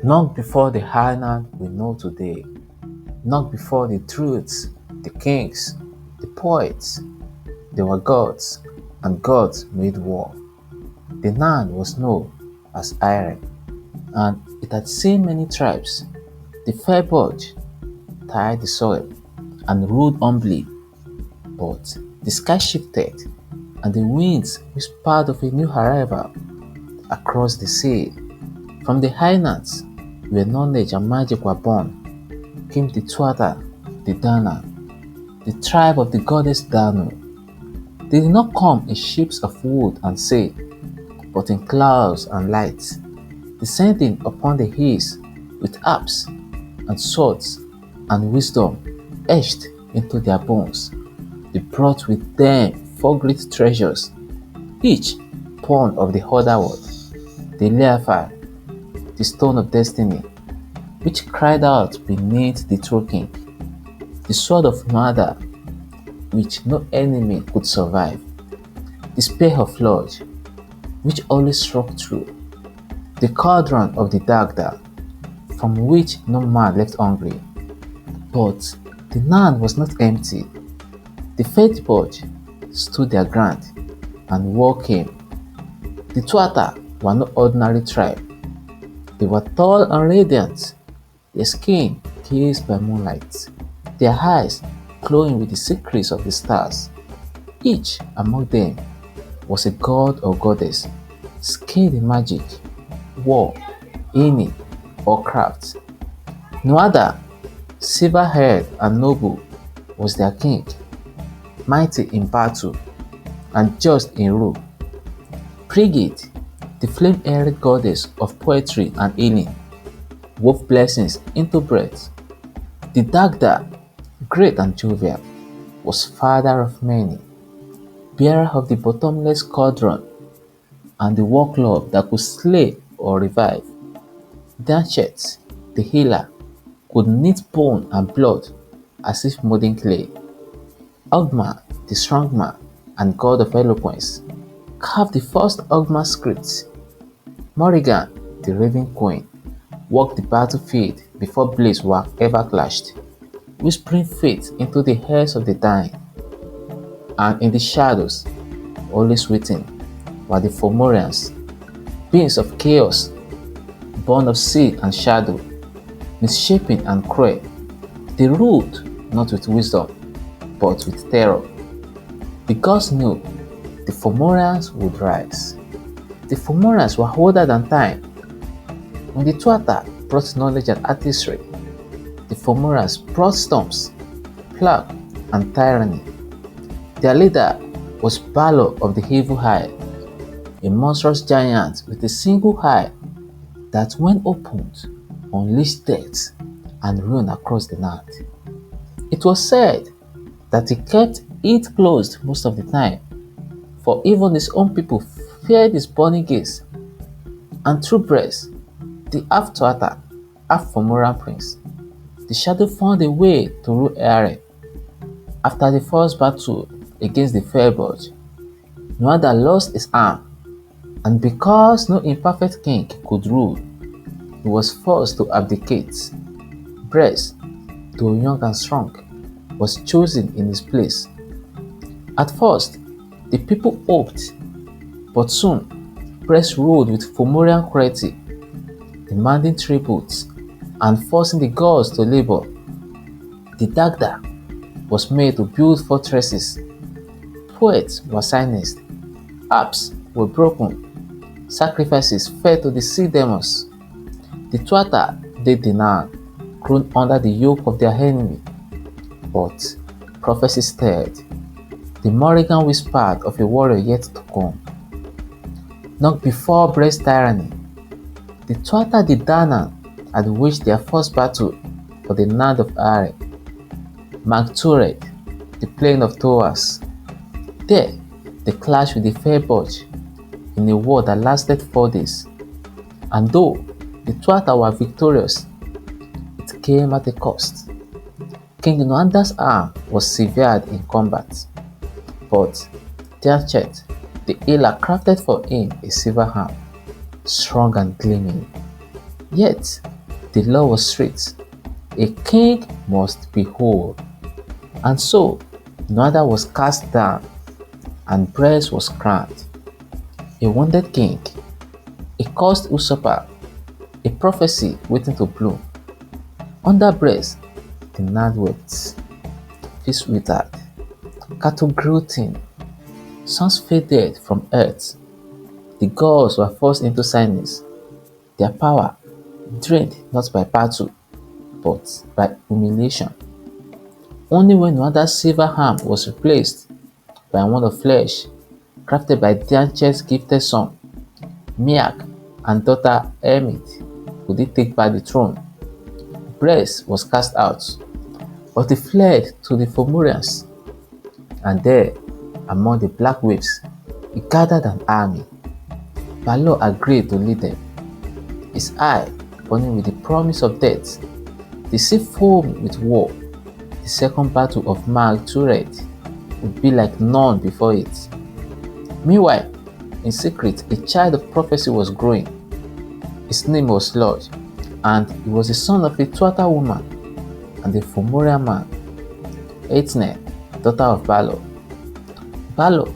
Long before the Highland we know today, long before the truths, the kings, the poets, they were gods, and gods made war. The land was known as Ireland, and it had seen many tribes. The fair budge tied the soil and ruled humbly, but the sky shifted, and the winds whispered of a new arrival across the sea. From the highlands, where knowledge and magic were born, came the Tuatha De Danann, the tribe of the goddess Danu. They did not come in ships of wood and sail, but in clouds and light, descending upon the hills with harps and swords and wisdom etched into their bones. They brought with them 4 great treasures, each born of the other world: the Leafar, the stone of destiny, which cried out beneath the Troll King, the sword of Nuada, which no enemy could survive, the spear of Lodge, which always struck true, the cauldron of the Dagda, from which no man left hungry. But the land was not empty. The faith budge stood their ground, and war came. The Tuatha were no ordinary tribe. They were tall and radiant, their skin kissed by moonlight, their eyes glowing with the secrets of the stars. Each among them was a god or goddess, skilled in magic, war, healing, or craft. Nuada, silver-haired and noble, was their king, mighty in battle and just in rule. Brigid, the flame-haired goddess of poetry and healing, wove blessings into breath. The Dagda, great and jovial, was father of many, bearer of the bottomless cauldron and the war club that could slay or revive. Danchet, the healer, could knit bone and blood as if molding clay. Ogma, the strong man and god of eloquence, carved the first Ogma scripts. Morrigan, the raven queen, walked the battlefield before blades were ever clashed, whispering faith into the ears of the dying. And in the shadows, always waiting, were the Fomorians, beings of chaos, born of seed and shadow, misshapen and cruel. They ruled not with wisdom, but with terror. The gods knew the Fomorians would rise. The Fomorians were older than time. When the Tuatha brought knowledge and artistry, the Fomorians brought storms, plague, and tyranny. Their leader was Balor of the Evil Eye, a monstrous giant with a single eye that, when opened, unleashed death and ruin across the land. It was said that he kept it closed most of the time, for even his own people feared his burning gaze. And through breast, the half Tuatha, half Fomorian prince, the shadow found a way to rule Eire. After the first battle against the fair budge, Nuada lost his arm, and because no imperfect king could rule, he was forced to abdicate. Breast, though young and strong, was chosen in his place. At first, the people hoped, but soon Breast ruled with Fomorian cruelty, demanding tributes and forcing the gods to labor. The Dagda was made to build fortresses. Poets were silenced, harps were broken, sacrifices fell to the sea demons. The Tuatha De Danann groaned under the yoke of their enemy, but prophecy stirred. The Morrigan whispered of a warrior yet to come. Not before Breast's tyranny, the Tuatha De Danann had waged their first battle for the land of Eire, marked Tuired, the plain of Towers. There, they clashed with the fair budge in a war that lasted 4 days, and though the Tuatha were victorious, it came at a cost. King Nuada's arm was severed in combat, but Danchet, the healer, crafted for him a silver arm, strong and gleaming. Yet, The law was strict. A king must be whole. And so, Nuada was cast down and Bres was crowned. A wounded king, a cursed usurper, a prophecy waiting to bloom. Under Bres, the land wept, fish withered, cattle grew thin, suns faded from earth. The gods were forced into silence, their power drained not by battle, but by humiliation. Only when Nuada's silver arm was replaced by one of flesh, crafted by Dianche's gifted son, Miak, and daughter Hermit, could he take back the throne. Bres was cast out, but he fled to the Fomorians, and there, among the black waves, he gathered an army. Balor agreed to lead them, his eye burning with the promise of death. The sea foamed with war. The second battle of Tuired would be like none before it. Meanwhile, in secret, a child of prophecy was growing. His name was Lugh, and he was the son of a Tuatha woman and a Fomorian man, Eithne, daughter of Balor. Balor,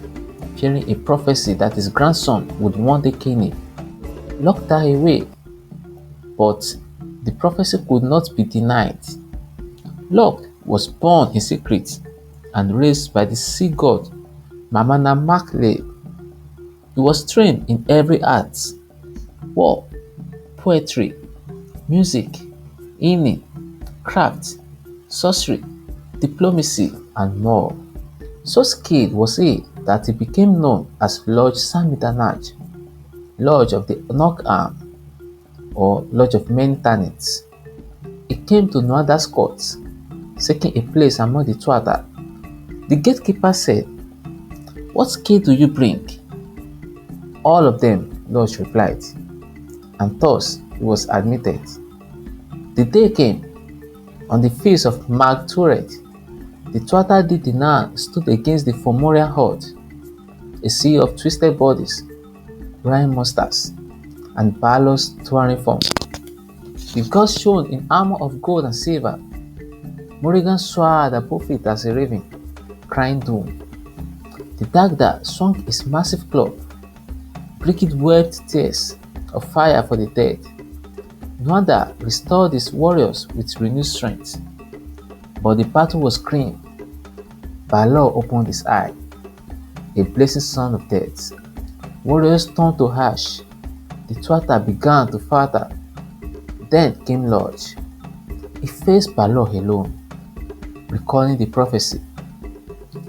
fearing a prophecy that his grandson would one day kill him, locked her away, but the prophecy could not be denied. Lugh was born in secret and raised by the sea god Mamana Makley. He was trained in every art: war, poetry, music, healing, craft, sorcery, diplomacy, and more. So skilled was he that he became known as Lugh Samidanaj, Lugh of the Knock Arm, or Lugh of Many Talents. He came to Nuada's court, seeking a place among the Tuatha. The gatekeeper said, "What skill do you bring?" "All of them," Lugh replied, and thus he was admitted. The day came. On the feast of Tuired, the Tuatha De Danann stood against the Fomorian horde, a sea of twisted bodies, rhyme monsters, and Balor's towering form. The gods shone in armor of gold and silver. Morrigan soared above it as a raven, crying doom. The Dagda swung his massive club. Brigitte wept tears of fire for the dead. Nuada restored his warriors with renewed strength. But the battle was grim. Balor opened his eye, a blazing son of death. Warriors turned to ash. The Tuatha began to falter. Then came Lugh. He faced Balor alone, recalling the prophecy.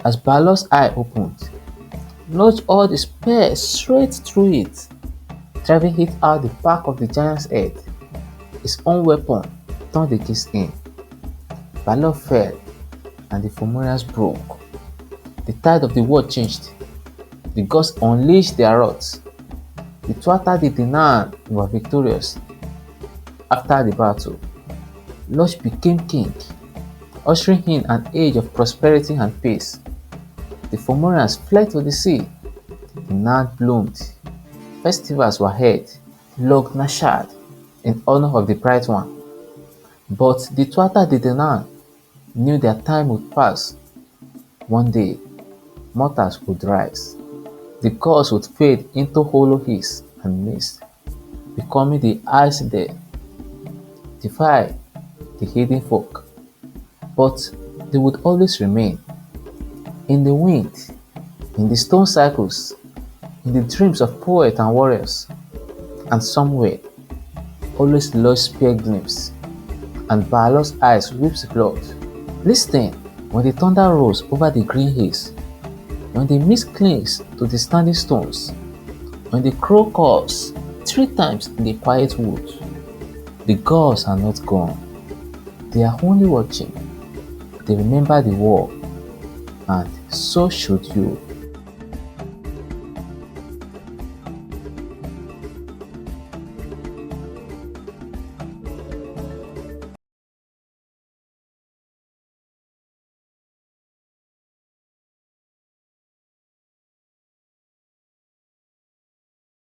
As Balor's eye opened, Lugh hurled his spear straight through it, driving it out the back of the giant's head. His own weapon turned against him. Balor fell, and the Fomorians broke. The tide of the war changed. The gods unleashed their wrath. The Tuatha De Danann were victorious. After the battle, Lugh became king, ushering in an age of prosperity and peace. The Fomorians fled to the sea. The land bloomed. Festivals were held, Lugh Nashad, in honor of the bright one. But the Tuatha De Danann knew their time would pass. One day, mortals would rise. The gods would fade into hollow hills and mist, becoming the ice there, defy the hidden folk. But they would always remain. In the wind, in the stone cycles, in the dreams of poets and warriors, and somewhere, always Lugh's spear glimpse, and Balor's eyes weeps blood. Listen when the thunder rolls over the green hills, when the mist clings to the standing stones, when the crow caws 3 times in the quiet wood. The gods are not gone. They are only watching. They remember the war, and so should you.